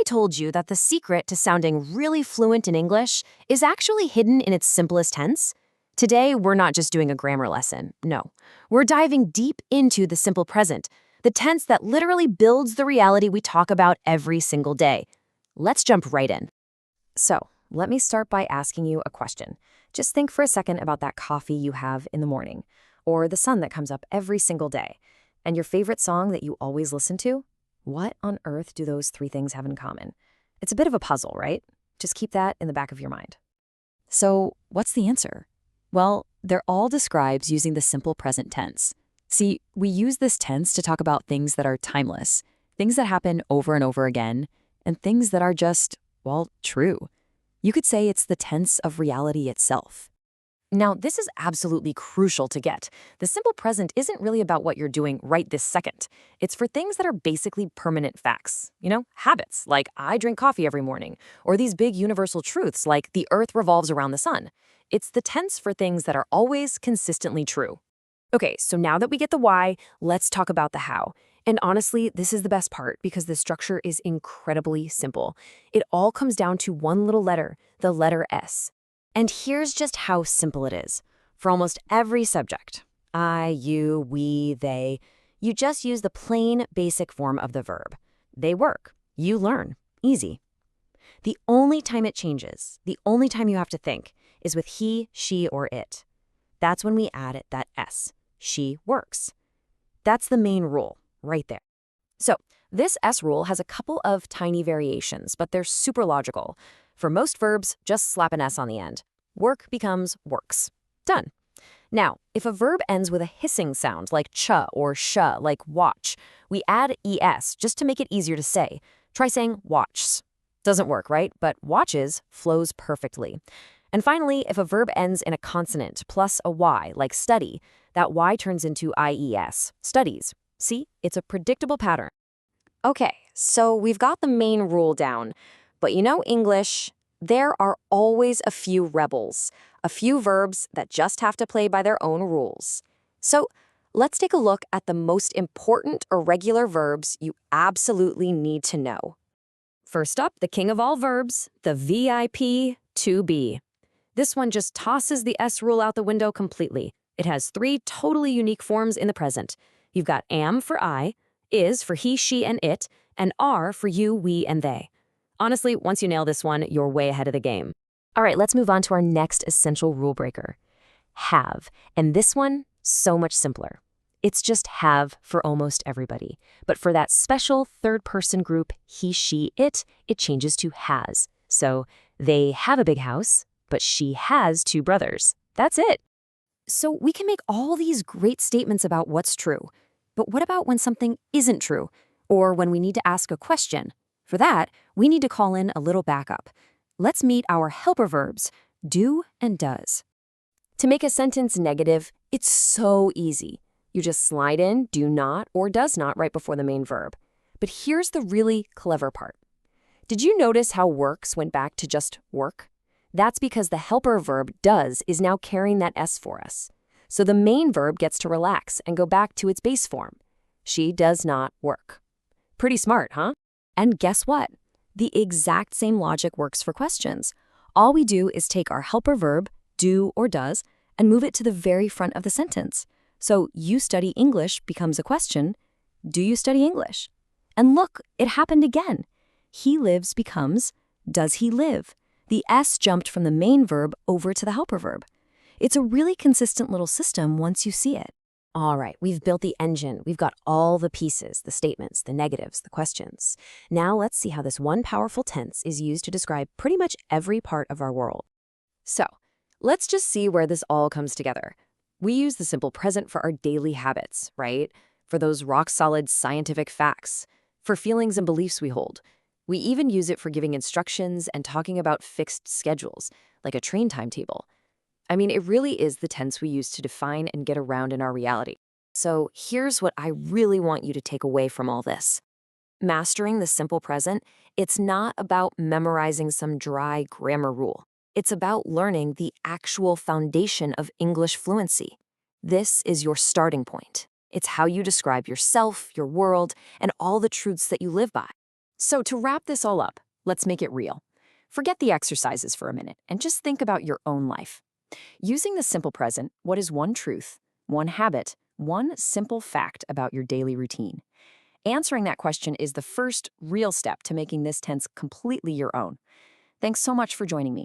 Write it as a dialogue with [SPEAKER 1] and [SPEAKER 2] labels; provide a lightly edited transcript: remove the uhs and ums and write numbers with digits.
[SPEAKER 1] told you that the secret to sounding really fluent in English is actually hidden in its simplest tense? Today, we're not just doing a grammar lesson. No, we're diving deep into the simple present, the tense that literally builds the reality we talk about every single day. Let's jump right in. So, let me start by asking you a question. Just think for a second about that coffee you have in the morning, or the sun that comes up every single day, and your favorite song that you always listen to. What on earth do those three things have in common? It's a bit of a puzzle, right? Just keep that in the back of your mind. So, what's the answer? Well, they're all described using the simple present tense. See, we use this tense to talk about things that are timeless, things that happen over and over again, and things that are just, well, true. You could say it's the tense of reality itself. Now, this is absolutely crucial to get. The simple present isn't really about what you're doing right this second. It's for things that are basically permanent facts. Habits, like I drink coffee every morning, or these big universal truths like the earth revolves around the sun. It's the tense for things that are always consistently true. Okay, so now that we get the why, let's talk about the how. And honestly, this is the best part because the structure is incredibly simple. It all comes down to one little letter, the letter S. And here's just how simple it is. For almost every subject, I, you, we, they, you just use the plain, basic form of the verb. They work. You learn. Easy. The only time it changes, the only time you have to think, is with he, she, or it. That's when we add that S. She works. That's the main rule, right there. So, this S rule has a couple of tiny variations, but they're super logical. For most verbs, just slap an S on the end. Work becomes works. Done. Now, if a verb ends with a hissing sound like ch or sh, like watch, we add es just to make it easier to say. Try saying watches. Doesn't work, right? But watches flows perfectly. And finally, if a verb ends in a consonant plus a y, like study, that y turns into ies, studies. See, it's a predictable pattern. Okay, so we've got the main rule down. But English, there are always a few rebels, a few verbs that just have to play by their own rules. So let's take a look at the most important irregular verbs you absolutely need to know. First up, the king of all verbs, the VIP to be. This one just tosses the S rule out the window completely. It has three totally unique forms in the present. You've got am for I, is for he, she, and it, and are for you, we, and they. Honestly, once you nail this one, you're way ahead of the game. All right, let's move on to our next essential rule breaker. Have. And this one, so much simpler. It's just have for almost everybody. But for that special third-person group, he, she, it changes to has. So they have a big house, but she has two brothers. That's it. So we can make all these great statements about what's true. But what about when something isn't true? Or when we need to ask a question? For that, we need to call in a little backup. Let's meet our helper verbs, do and does. To make a sentence negative, it's so easy. You just slide in do not or does not right before the main verb. But here's the really clever part. Did you notice how works went back to just work? That's because the helper verb does is now carrying that S for us. So the main verb gets to relax and go back to its base form. She does not work. Pretty smart, huh? And guess what? The exact same logic works for questions. All we do is take our helper verb, do or does, and move it to the very front of the sentence. So you study English becomes a question. Do you study English? And look, it happened again. He lives becomes, does he live? The S jumped from the main verb over to the helper verb. It's a really consistent little system once you see it. All right, we've built the engine. We've got all the pieces, the statements, the negatives, the questions. Now let's see how this one powerful tense is used to describe pretty much every part of our world. So let's just see where this all comes together. We use the simple present for our daily habits, right? For those rock-solid scientific facts, for feelings and beliefs we hold. We even use it for giving instructions and talking about fixed schedules, like a train timetable. I mean, it really is the tense we use to define and get around in our reality. So here's what I really want you to take away from all this. Mastering the simple present, it's not about memorizing some dry grammar rule. It's about learning the actual foundation of English fluency. This is your starting point. It's how you describe yourself, your world, and all the truths that you live by. So to wrap this all up, let's make it real. Forget the exercises for a minute and just think about your own life. Using the simple present, what is one truth, one habit, one simple fact about your daily routine? Answering that question is the first real step to making this tense completely your own. Thanks so much for joining me.